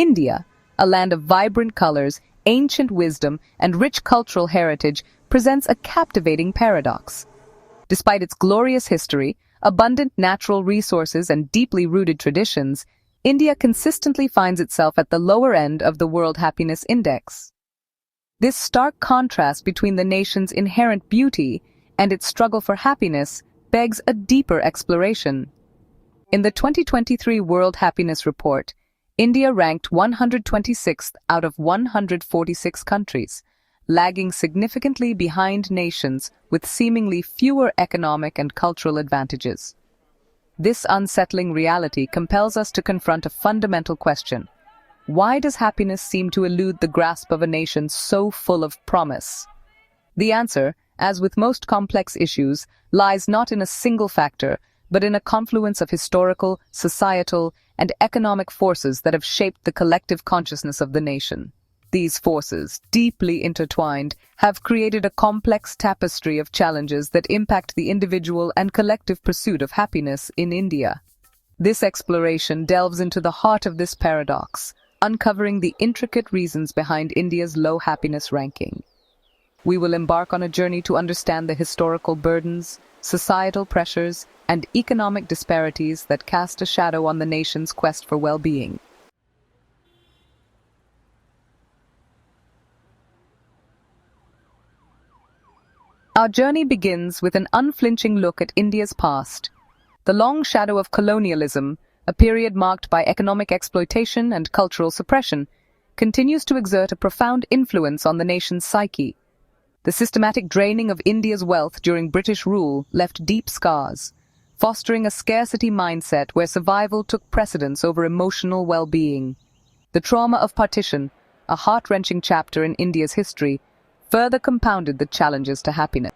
India, a land of vibrant colors, ancient wisdom, and rich cultural heritage, presents a captivating paradox. Despite its glorious history, abundant natural resources, and deeply rooted traditions, India consistently finds itself at the lower end of the World Happiness Index. This stark contrast between the nation's inherent beauty and its struggle for happiness begs a deeper exploration. In the 2023 World Happiness Report, India ranked 126th out of 146 countries, lagging significantly behind nations with seemingly fewer economic and cultural advantages. This unsettling reality compels us to confront a fundamental question. Why does happiness seem to elude the grasp of a nation so full of promise? The answer, as with most complex issues, lies not in a single factor, but in a confluence of historical, societal, and economic forces that have shaped the collective consciousness of the nation. These forces, deeply intertwined, have created a complex tapestry of challenges that impact the individual and collective pursuit of happiness in India. This exploration delves into the heart of this paradox, uncovering the intricate reasons behind India's low happiness ranking. We will embark on a journey to understand the historical burdens, societal pressures, and economic disparities that cast a shadow on the nation's quest for well-being. Our journey begins with an unflinching look at India's past. The long shadow of colonialism, a period marked by economic exploitation and cultural suppression, continues to exert a profound influence on the nation's psyche. The systematic draining of India's wealth during British rule left deep scars, fostering a scarcity mindset where survival took precedence over emotional well-being. The trauma of partition, a heart-wrenching chapter in India's history, further compounded the challenges to happiness.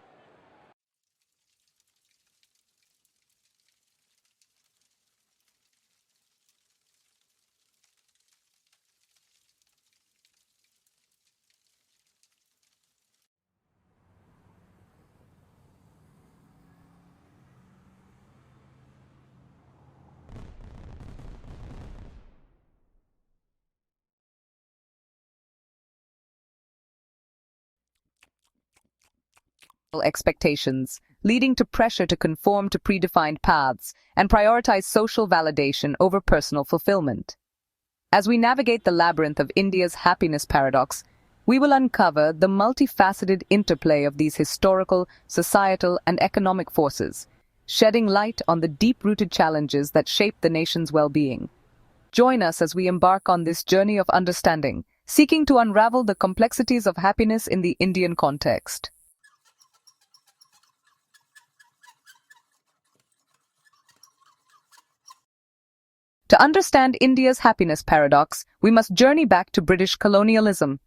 Expectations, leading to pressure to conform to predefined paths and prioritize social validation over personal fulfillment. As we navigate the labyrinth of India's happiness paradox, we will uncover the multifaceted interplay of these historical, societal, and economic forces, shedding light on the deep-rooted challenges that shape the nation's well-being. Join us as we embark on this journey of understanding, seeking to unravel the complexities of happiness in the Indian context. To understand India's happiness paradox, we must journey back to British colonialism.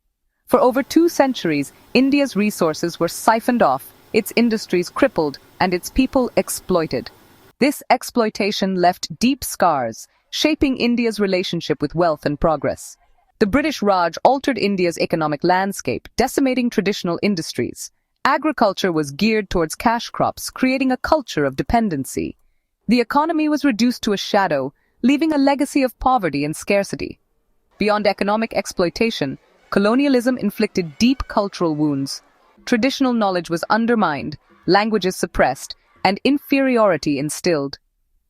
For over 2 centuries, India's resources were siphoned off, its industries crippled, and its people exploited. This exploitation left deep scars, shaping India's relationship with wealth and progress. The British Raj altered India's economic landscape, decimating traditional industries. Agriculture was geared towards cash crops, creating a culture of dependency. The economy was reduced to a shadow, leaving a legacy of poverty and scarcity. Beyond economic exploitation, colonialism inflicted deep cultural wounds. Traditional knowledge was undermined, languages suppressed, and inferiority instilled.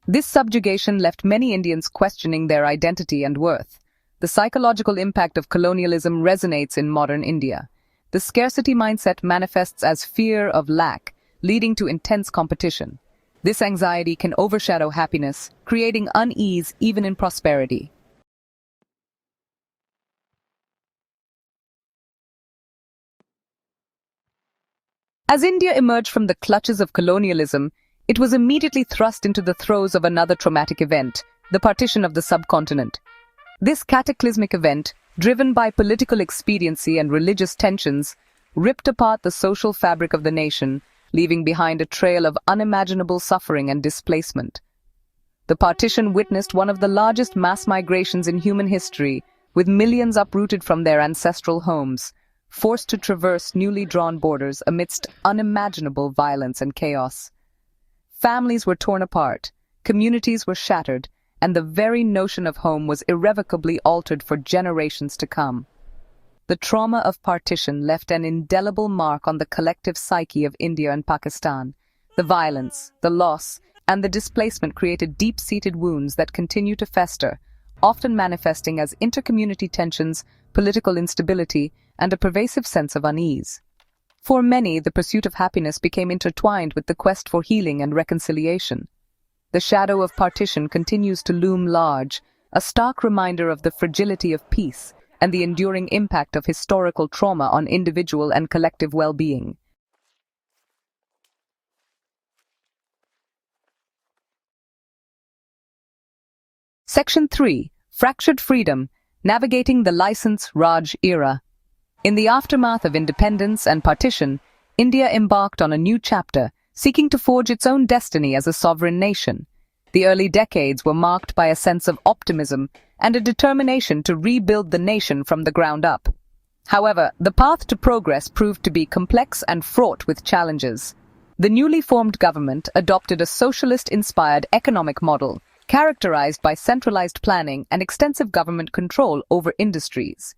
This subjugation left many Indians questioning their identity and worth. The psychological impact of colonialism resonates in modern India. The scarcity mindset manifests as fear of lack, leading to intense competition. This anxiety can overshadow happiness, creating unease even in prosperity. As India emerged from the clutches of colonialism, it was immediately thrust into the throes of another traumatic event, the partition of the subcontinent. This cataclysmic event, driven by political expediency and religious tensions, ripped apart the social fabric of the nation, leaving behind a trail of unimaginable suffering and displacement. The partition witnessed one of the largest mass migrations in human history, with millions uprooted from their ancestral homes, forced to traverse newly drawn borders amidst unimaginable violence and chaos. Families were torn apart, communities were shattered, and the very notion of home was irrevocably altered for generations to come. The trauma of partition left an indelible mark on the collective psyche of India and Pakistan. The violence, the loss, and the displacement created deep-seated wounds that continue to fester, often manifesting as intercommunity tensions, political instability, and a pervasive sense of unease. For many, the pursuit of happiness became intertwined with the quest for healing and reconciliation. The shadow of partition continues to loom large, a stark reminder of the fragility of peace and the enduring impact of historical trauma on individual and collective well-being. Section 3. Fractured Freedom, Navigating the License Raj Era. In the aftermath of independence and partition, India embarked on a new chapter, seeking to forge its own destiny as a sovereign nation. The early decades were marked by a sense of optimism and a determination to rebuild the nation from the ground up. However, the path to progress proved to be complex and fraught with challenges. The newly formed government adopted a socialist-inspired economic model, characterized by centralized planning and extensive government control over industries.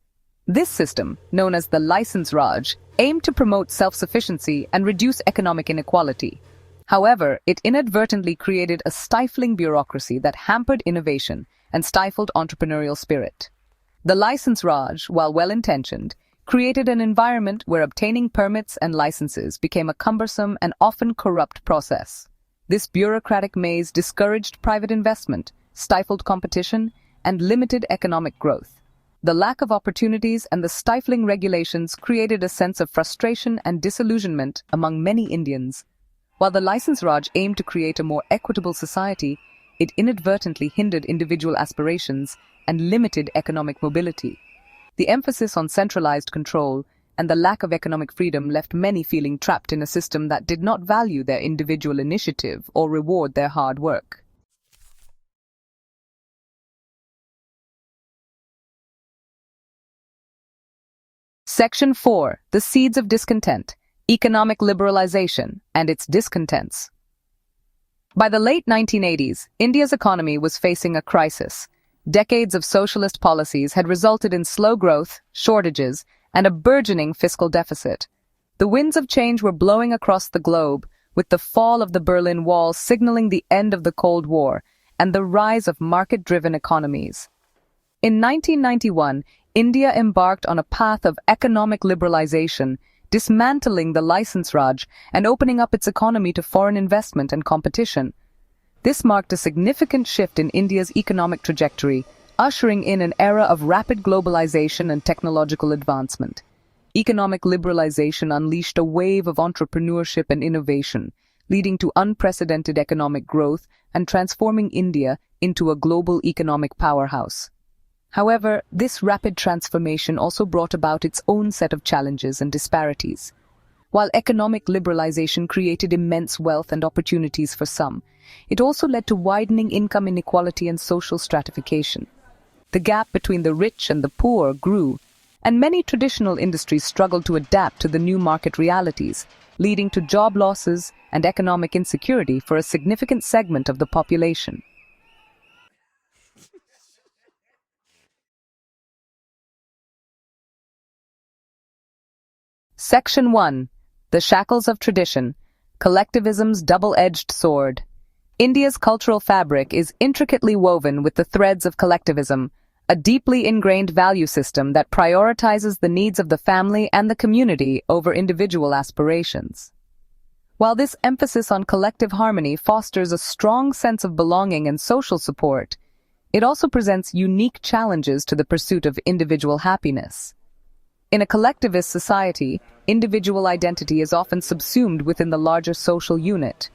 This system, known as the License Raj, aimed to promote self-sufficiency and reduce economic inequality. However, it inadvertently created a stifling bureaucracy that hampered innovation and stifled entrepreneurial spirit. The License Raj, while well-intentioned, created an environment where obtaining permits and licenses became a cumbersome and often corrupt process. This bureaucratic maze discouraged private investment, stifled competition, and limited economic growth. The lack of opportunities and the stifling regulations created a sense of frustration and disillusionment among many Indians. While the License Raj aimed to create a more equitable society, it inadvertently hindered individual aspirations and limited economic mobility. The emphasis on centralized control and the lack of economic freedom left many feeling trapped in a system that did not value their individual initiative or reward their hard work. Section 4. The Seeds of Discontent, Economic Liberalization and its Discontents. By the late 1980s, India's economy was facing a crisis. Decades of socialist policies had resulted in slow growth, shortages, and a burgeoning fiscal deficit. The winds of change were blowing across the globe, with the fall of the Berlin Wall signaling the end of the Cold War and the rise of market-driven economies. In 1991, India embarked on a path of economic liberalization, dismantling the License Raj and opening up its economy to foreign investment and competition. This marked a significant shift in India's economic trajectory, ushering in an era of rapid globalization and technological advancement. Economic liberalization unleashed a wave of entrepreneurship and innovation, leading to unprecedented economic growth and transforming India into a global economic powerhouse. However, this rapid transformation also brought about its own set of challenges and disparities. While economic liberalization created immense wealth and opportunities for some, it also led to widening income inequality and social stratification. The gap between the rich and the poor grew, and many traditional industries struggled to adapt to the new market realities, leading to job losses and economic insecurity for a significant segment of the population. Section 1. The Shackles of Tradition, Collectivism's Double-Edged Sword. India's cultural fabric is intricately woven with the threads of collectivism, a deeply ingrained value system that prioritizes the needs of the family and the community over individual aspirations. While this emphasis on collective harmony fosters a strong sense of belonging and social support, it also presents unique challenges to the pursuit of individual happiness. In a collectivist society, individual identity is often subsumed within the larger social unit.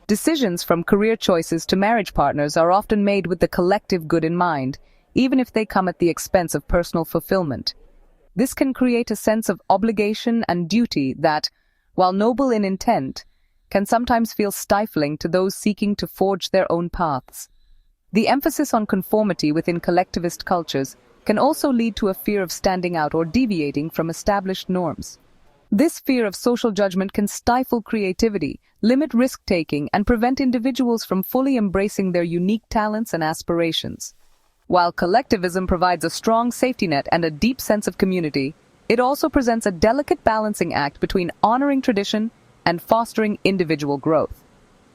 Decisions from career choices to marriage partners are often made with the collective good in mind, even if they come at the expense of personal fulfillment. This can create a sense of obligation and duty that, while noble in intent, can sometimes feel stifling to those seeking to forge their own paths. The emphasis on conformity within collectivist cultures can also lead to a fear of standing out or deviating from established norms. This fear of social judgment can stifle creativity, limit risk-taking, and prevent individuals from fully embracing their unique talents and aspirations. While collectivism provides a strong safety net and a deep sense of community, it also presents a delicate balancing act between honoring tradition and fostering individual growth.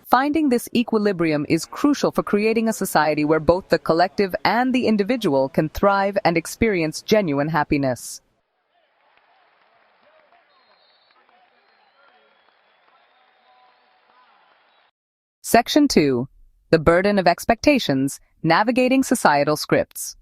Finding this equilibrium is crucial for creating a society where both the collective and the individual can thrive and experience genuine happiness. Section 2. The burden of expectations, navigating societal scripts.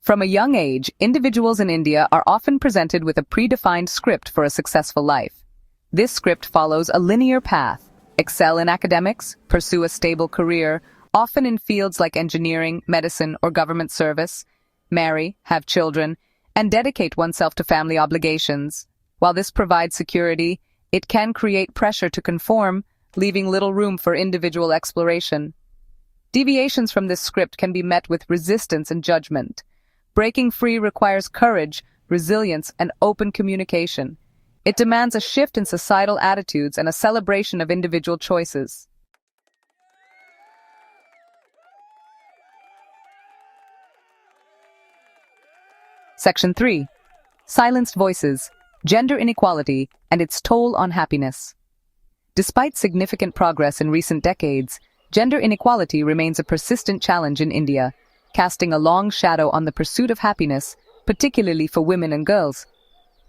From a young age, individuals in India are often presented with a predefined script for a successful life. This script follows a linear path: excel in academics, pursue a stable career, often in fields like engineering, medicine, or government service, marry, have children, and dedicate oneself to family obligations. While this provides security, it can create pressure to conform, leaving little room for individual exploration. Deviations from this script can be met with resistance and judgment. Breaking free requires courage, resilience, and open communication. It demands a shift in societal attitudes and a celebration of individual choices. Section 3. Silenced voices, gender inequality, and its toll on happiness. Despite significant progress in recent decades, gender inequality remains a persistent challenge in India, casting a long shadow on the pursuit of happiness, particularly for women and girls.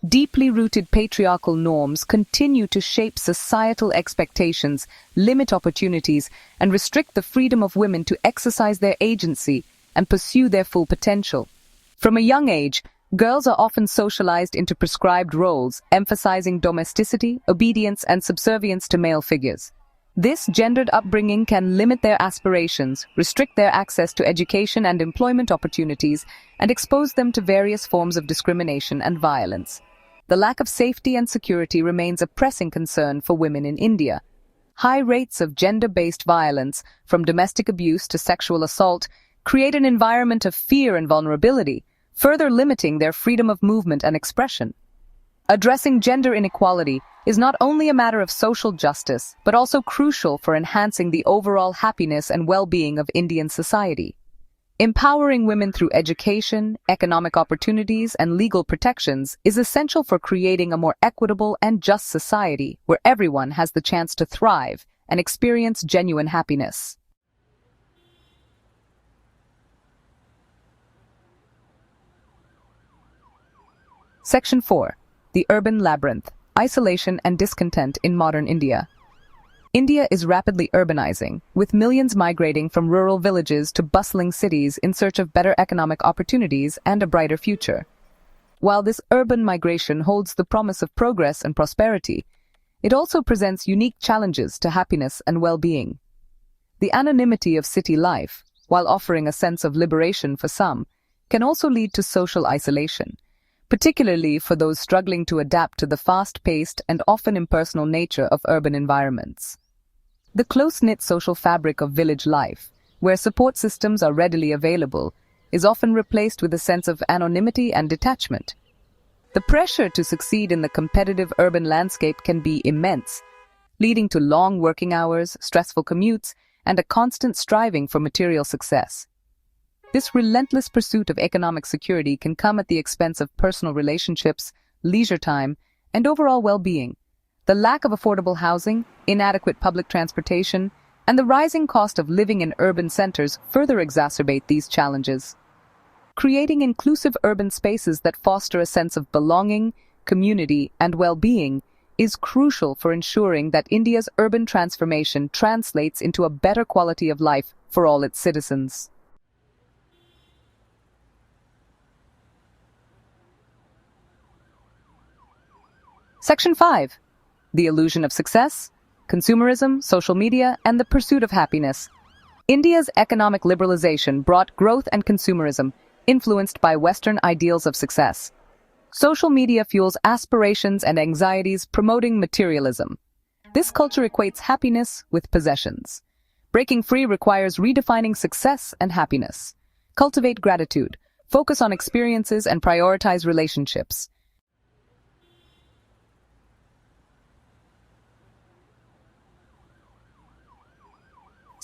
Deeply rooted patriarchal norms continue to shape societal expectations, limit opportunities, and restrict the freedom of women to exercise their agency and pursue their full potential. From a young age, girls are often socialized into prescribed roles, emphasizing domesticity, obedience, and subservience to male figures. This gendered upbringing can limit their aspirations, restrict their access to education and employment opportunities, and expose them to various forms of discrimination and violence. The lack of safety and security remains a pressing concern for women in India. High rates of gender-based violence, from domestic abuse to sexual assault, create an environment of fear and vulnerability, further limiting their freedom of movement and expression. Addressing gender inequality is not only a matter of social justice, but also crucial for enhancing the overall happiness and well-being of Indian society. Empowering women through education, economic opportunities, and legal protections is essential for creating a more equitable and just society where everyone has the chance to thrive and experience genuine happiness. Section 4. The urban labyrinth, isolation and discontent in modern India. India is rapidly urbanizing, with millions migrating from rural villages to bustling cities in search of better economic opportunities and a brighter future. While this urban migration holds the promise of progress and prosperity, it also presents unique challenges to happiness and well-being. The anonymity of city life, while offering a sense of liberation for some, can also lead to social isolation, particularly for those struggling to adapt to the fast-paced and often impersonal nature of urban environments. The close-knit social fabric of village life, where support systems are readily available, is often replaced with a sense of anonymity and detachment. The pressure to succeed in the competitive urban landscape can be immense, leading to long working hours, stressful commutes, and a constant striving for material success. This relentless pursuit of economic security can come at the expense of personal relationships, leisure time, and overall well-being. The lack of affordable housing, inadequate public transportation, and the rising cost of living in urban centers further exacerbate these challenges. Creating inclusive urban spaces that foster a sense of belonging, community, and well-being is crucial for ensuring that India's urban transformation translates into a better quality of life for all its citizens. Section 5. The illusion of success, consumerism, social media, and the pursuit of happiness. India's economic liberalization brought growth and consumerism, influenced by Western ideals of success. Social media fuels aspirations and anxieties, promoting materialism. This culture equates happiness with possessions. Breaking free requires redefining success and happiness. Cultivate gratitude, focus on experiences, and prioritize relationships.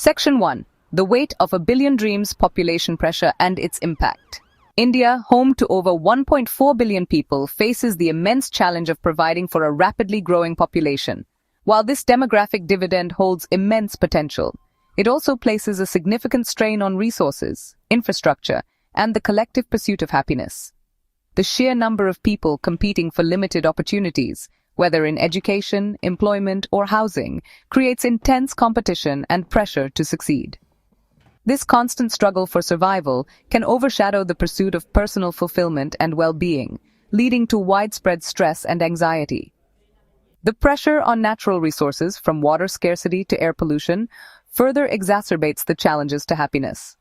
Section 1. The weight of a billion dreams, population pressure, and its impact. India, home to over 1.4 billion people, faces the immense challenge of providing for a rapidly growing population. While this demographic dividend holds immense potential, it also places a significant strain on resources, infrastructure, and the collective pursuit of happiness. The sheer number of people competing for limited opportunities, whether in education, employment, or housing, creates intense competition and pressure to succeed. This constant struggle for survival can overshadow the pursuit of personal fulfillment and well-being, leading to widespread stress and anxiety. The pressure on natural resources, from water scarcity to air pollution, further exacerbates the challenges to happiness.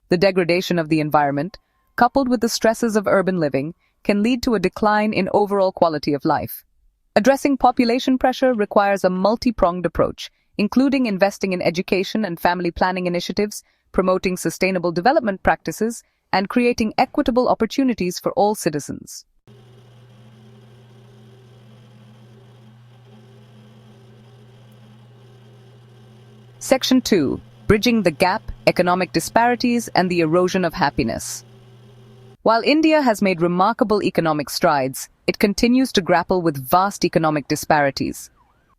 The degradation of the environment, coupled with the stresses of urban living, can lead to a decline in overall quality of life. Addressing population pressure requires a multi-pronged approach, including investing in education and family planning initiatives, promoting sustainable development practices, and creating equitable opportunities for all citizens. Section 2. Bridging the gap, economic disparities, and the erosion of happiness. While India has made remarkable economic strides, it continues to grapple with vast economic disparities.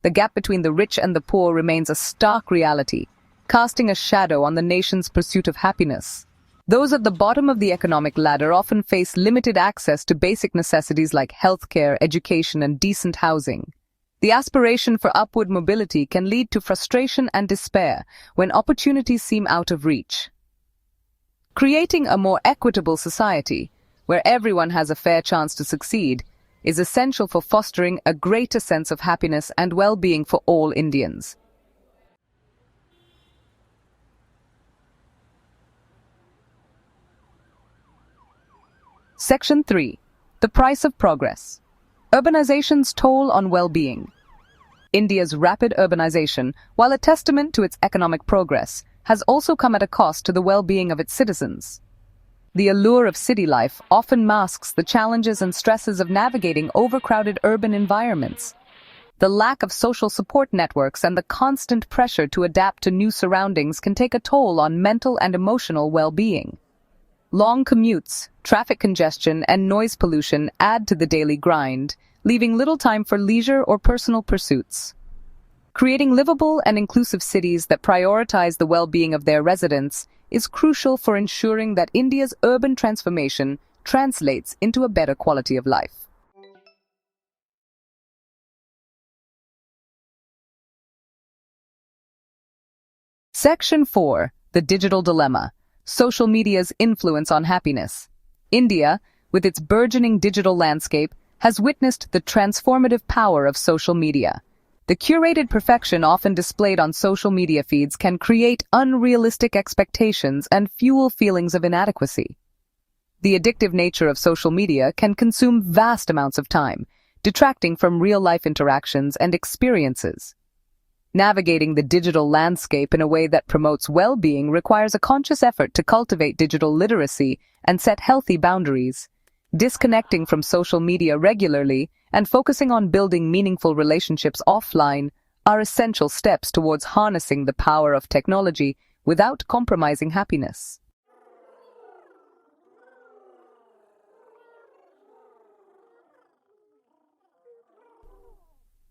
The gap between the rich and the poor remains a stark reality, casting a shadow on the nation's pursuit of happiness. Those at the bottom of the economic ladder often face limited access to basic necessities like healthcare, education, and decent housing. The aspiration for upward mobility can lead to frustration and despair when opportunities seem out of reach. Creating a more equitable society, where everyone has a fair chance to succeed, is essential for fostering a greater sense of happiness and well-being for all Indians. Section 3. The price of progress. Urbanization's toll on well-being. India's rapid urbanization, while a testament to its economic progress, has also come at a cost to the well-being of its citizens. The allure of city life often masks the challenges and stresses of navigating overcrowded urban environments. The lack of social support networks and the constant pressure to adapt to new surroundings can take a toll on mental and emotional well-being. Long commutes, traffic congestion, and noise pollution add to the daily grind, leaving little time for leisure or personal pursuits. Creating livable and inclusive cities that prioritize the well-being of their residents is crucial for ensuring that India's urban transformation translates into a better quality of life. Section 4. The Digital Dilemma. Social media's influence on happiness. India, with its burgeoning digital landscape, has witnessed the transformative power of social media. The curated perfection often displayed on social media feeds can create unrealistic expectations and fuel feelings of inadequacy. The addictive nature of social media can consume vast amounts of time, detracting from real-life interactions and experiences. Navigating the digital landscape in a way that promotes well-being requires a conscious effort to cultivate digital literacy and set healthy boundaries. Disconnecting from social media regularly and focusing on building meaningful relationships offline are essential steps towards harnessing the power of technology without compromising happiness.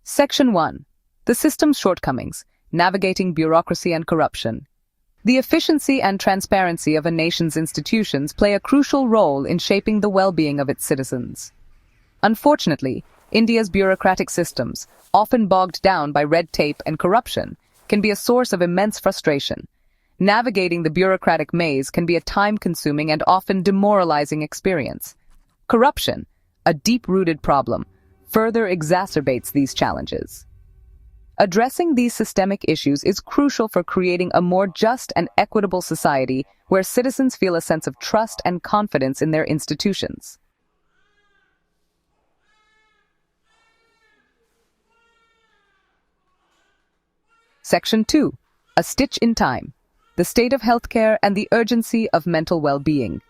Section 1. The system's shortcomings, navigating bureaucracy and corruption. The efficiency and transparency of a nation's institutions play a crucial role in shaping the well-being of its citizens. Unfortunately, India's bureaucratic systems, often bogged down by red tape and corruption, can be a source of immense frustration. Navigating the bureaucratic maze can be a time-consuming and often demoralizing experience. Corruption, a deep-rooted problem, further exacerbates these challenges. Addressing these systemic issues is crucial for creating a more just and equitable society where citizens feel a sense of trust and confidence in their institutions. Section 2. A Stitch in Time. The state of healthcare and the urgency of mental well-being.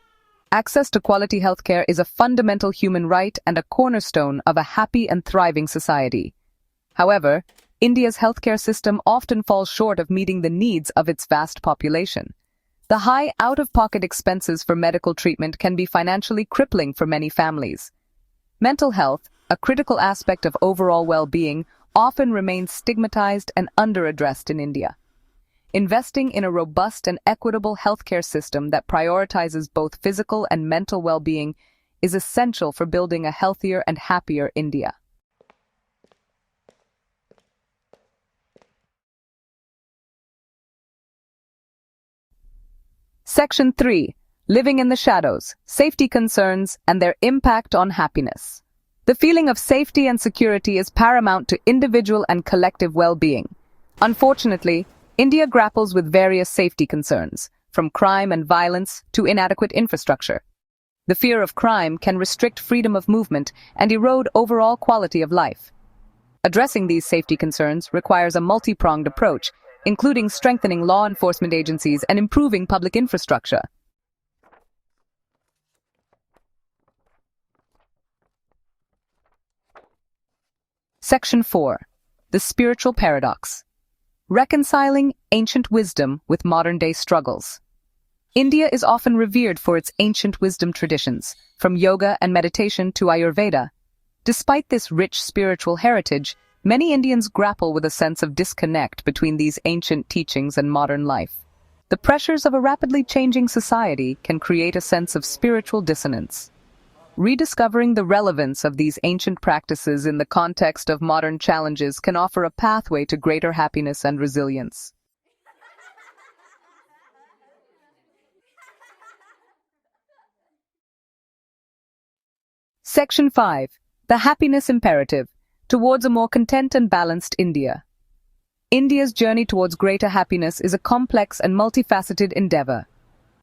Access to quality healthcare is a fundamental human right and a cornerstone of a happy and thriving society. However, India's healthcare system often falls short of meeting the needs of its vast population. The high out-of-pocket expenses for medical treatment can be financially crippling for many families. Mental health, a critical aspect of overall well-being, often remains stigmatized and under-addressed in India. Investing in a robust and equitable healthcare system that prioritizes both physical and mental well-being is essential for building a healthier and happier India. Section 3. Living in the shadows, safety concerns, and their impact on happiness. The feeling of safety and security is paramount to individual and collective well-being. Unfortunately, India grapples with various safety concerns, from crime and violence to inadequate infrastructure. The fear of crime can restrict freedom of movement and erode overall quality of life. Addressing these safety concerns requires a multi-pronged approach, including strengthening law enforcement agencies and improving public infrastructure. Section 4. The spiritual paradox. Reconciling ancient wisdom with modern-day struggles. India is often revered for its ancient wisdom traditions, from yoga and meditation to Ayurveda. Despite this rich spiritual heritage, many Indians grapple with a sense of disconnect between these ancient teachings and modern life. The pressures of a rapidly changing society can create a sense of spiritual dissonance. Rediscovering the relevance of these ancient practices in the context of modern challenges can offer a pathway to greater happiness and resilience. Section 5. The happiness imperative. Towards a more content and balanced India. India's journey towards greater happiness is a complex and multifaceted endeavor.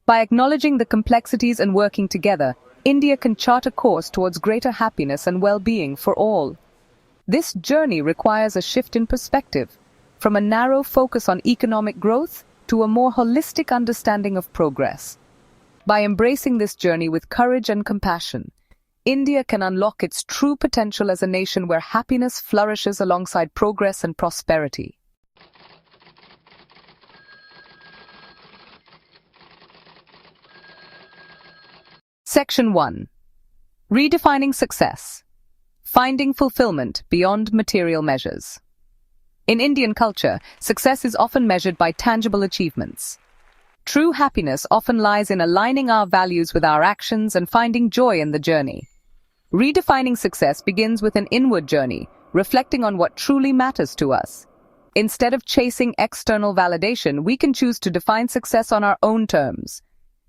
By acknowledging the complexities and working together, India can chart a course towards greater happiness and well-being for all. This journey requires a shift in perspective, from a narrow focus on economic growth to a more holistic understanding of progress. By embracing this journey with courage and compassion, India can unlock its true potential as a nation where happiness flourishes alongside progress and prosperity. Section 1. Redefining success. Finding fulfillment beyond material measures. In Indian culture, success is often measured by tangible achievements. True happiness often lies in aligning our values with our actions and finding joy in the journey. Redefining success begins with an inward journey, reflecting on what truly matters to us. Instead of chasing external validation, we can choose to define success on our own terms.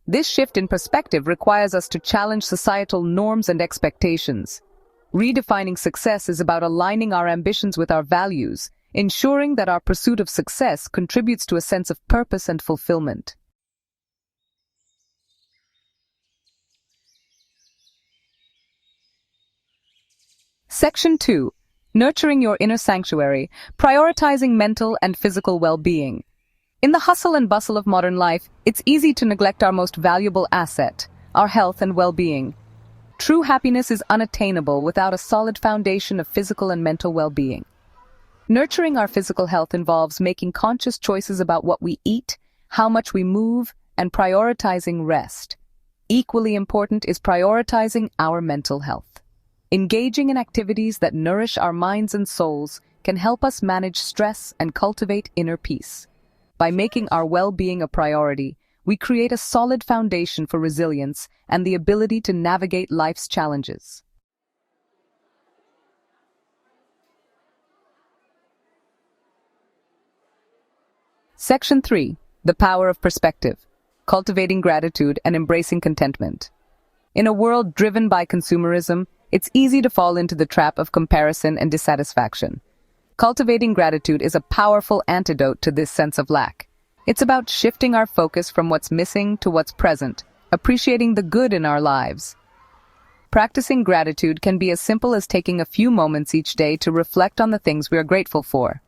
This shift in perspective requires us to challenge societal norms and expectations. Redefining success is about aligning our ambitions with our values, ensuring that our pursuit of success contributes to a sense of purpose and fulfillment. Section 2. Nurturing your inner sanctuary, prioritizing mental and physical well-being. In the hustle and bustle of modern life, it's easy to neglect our most valuable asset, our health and well-being. True happiness is unattainable without a solid foundation of physical and mental well-being. Nurturing our physical health involves making conscious choices about what we eat, how much we move, and prioritizing rest. Equally important is prioritizing our mental health. Engaging in activities that nourish our minds and souls can help us manage stress and cultivate inner peace. By making our well-being a priority, we create a solid foundation for resilience and the ability to navigate life's challenges. Section 3. The power of perspective. Cultivating gratitude and embracing contentment. In a world driven by consumerism, it's easy to fall into the trap of comparison and dissatisfaction. Cultivating gratitude is a powerful antidote to this sense of lack. It's about shifting our focus from what's missing to what's present, appreciating the good in our lives. Practicing gratitude can be as simple as taking a few moments each day to reflect on the things we are grateful for.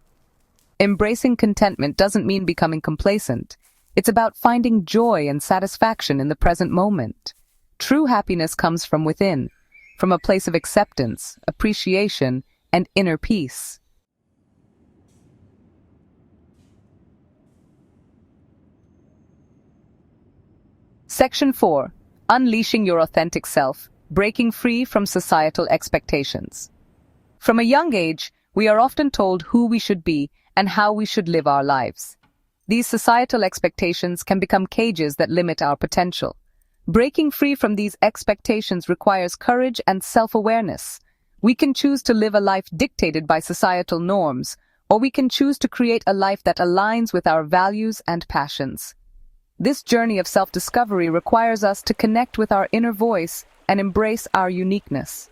Embracing contentment doesn't mean becoming complacent. It's about finding joy and satisfaction in the present moment. True happiness comes from within, from a place of acceptance, appreciation, and inner peace. Section 4. Unleashing your authentic self, breaking free from societal expectations. From a young age, we are often told who we should be and how we should live our lives. These societal expectations can become cages that limit our potential. Breaking free from these expectations requires courage and self-awareness. We can choose to live a life dictated by societal norms, or we can choose to create a life that aligns with our values and passions. This journey of self-discovery requires us to connect with our inner voice and embrace our uniqueness.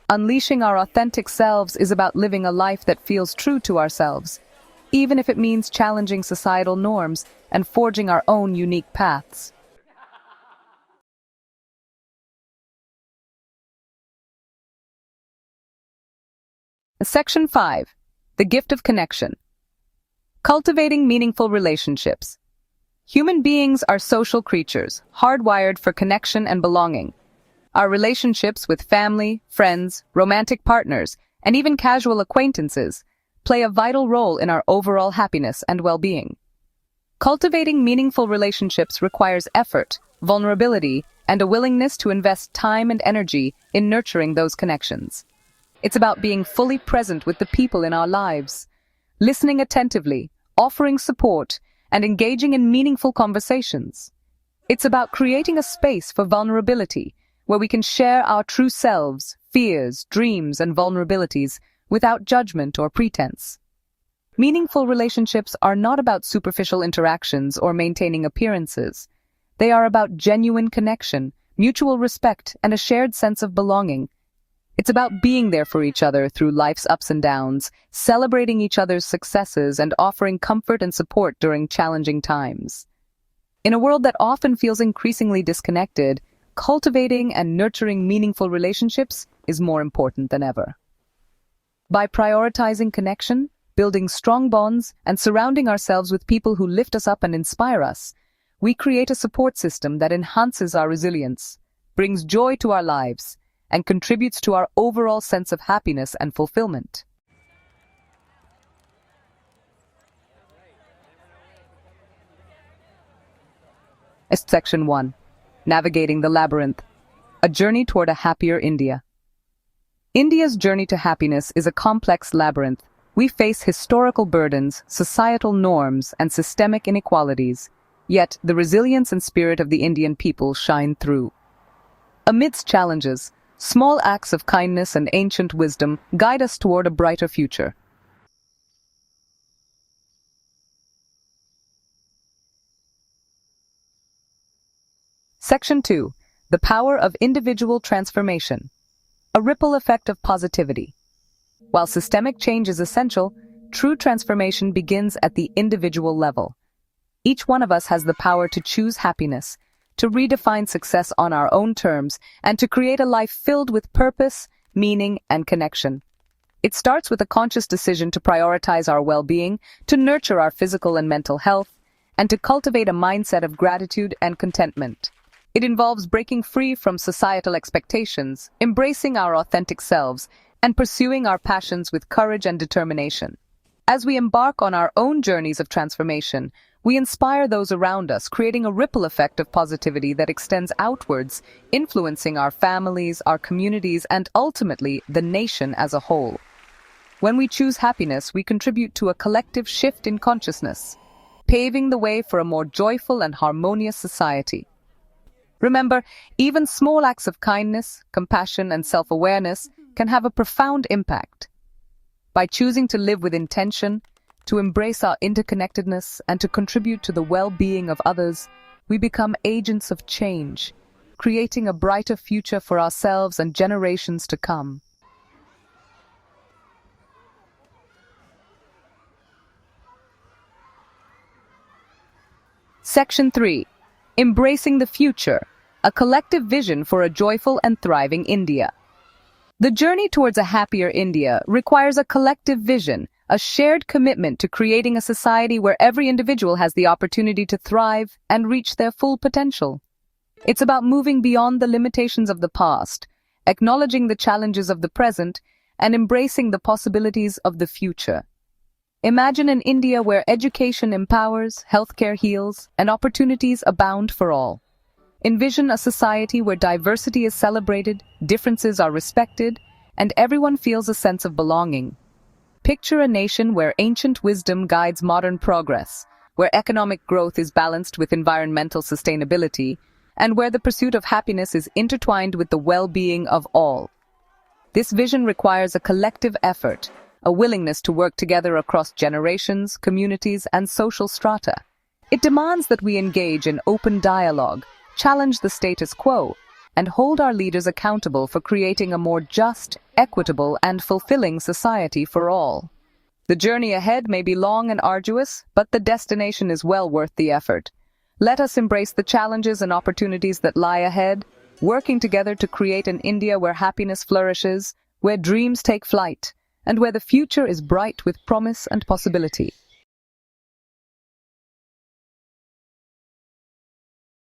Unleashing our authentic selves is about living a life that feels true to ourselves, even if it means challenging societal norms and forging our own unique paths. Section 5. The gift of connection. Cultivating meaningful relationships. Human beings are social creatures, hardwired for connection and belonging. Our relationships with family, friends, romantic partners, and even casual acquaintances play a vital role in our overall happiness and well-being. Cultivating meaningful relationships requires effort, vulnerability, and a willingness to invest time and energy in nurturing those connections. It's about being fully present with the people in our lives, listening attentively, offering support, and engaging in meaningful conversations. It's about creating a space for vulnerability, where we can share our true selves, fears, dreams, and vulnerabilities without judgment or pretense. Meaningful relationships are not about superficial interactions or maintaining appearances. They are about genuine connection, mutual respect, and a shared sense of belonging. It's about being there for each other through life's ups and downs, celebrating each other's successes, and offering comfort and support during challenging times. In a world that often feels increasingly disconnected, cultivating and nurturing meaningful relationships is more important than ever. By prioritizing connection, building strong bonds, and surrounding ourselves with people who lift us up and inspire us, we create a support system that enhances our resilience, brings joy to our lives, and contributes to our overall sense of happiness and fulfillment. Section 1. Navigating the Labyrinth. A journey toward a happier India. India's journey to happiness is a complex labyrinth. We face historical burdens, societal norms, and systemic inequalities, yet the resilience and spirit of the Indian people shine through. Amidst challenges, small acts of kindness and ancient wisdom guide us toward a brighter future. Section 2. The power of individual transformation. A ripple effect of positivity. While systemic change is essential, true transformation begins at the individual level. Each one of us has the power to choose happiness, to redefine success on our own terms, and to create a life filled with purpose, meaning, and connection. It starts with a conscious decision to prioritize our well-being, to nurture our physical and mental health, and to cultivate a mindset of gratitude and contentment. It involves breaking free from societal expectations, embracing our authentic selves, and pursuing our passions with courage and determination. As we embark on our own journeys of transformation, we inspire those around us, creating a ripple effect of positivity that extends outwards, influencing our families, our communities, and ultimately the nation as a whole. When we choose happiness, we contribute to a collective shift in consciousness, paving the way for a more joyful and harmonious society. Remember, even small acts of kindness, compassion, and self-awareness can have a profound impact. By choosing to live with intention, to embrace our interconnectedness, and to contribute to the well-being of others, we become agents of change, creating a brighter future for ourselves and generations to come. Section 3. Embracing the future, a collective vision for a joyful and thriving India. The journey towards a happier India requires a collective vision, a shared commitment to creating a society where every individual has the opportunity to thrive and reach their full potential. It's about moving beyond the limitations of the past, acknowledging the challenges of the present, and embracing the possibilities of the future. Imagine an India where education empowers, healthcare heals, and opportunities abound for all. Envision a society where diversity is celebrated, differences are respected, and everyone feels a sense of belonging. Picture a nation where ancient wisdom guides modern progress, where economic growth is balanced with environmental sustainability, and where the pursuit of happiness is intertwined with the well-being of all. This vision requires a collective effort, a willingness to work together across generations, communities, and social strata. It demands that we engage in open dialogue, challenge the status quo, and hold our leaders accountable for creating a more just, equitable, and fulfilling society for all. The journey ahead may be long and arduous, but the destination is well worth the effort. Let us embrace the challenges and opportunities that lie ahead, working together to create an India where happiness flourishes, where dreams take flight, and where the future is bright with promise and possibility.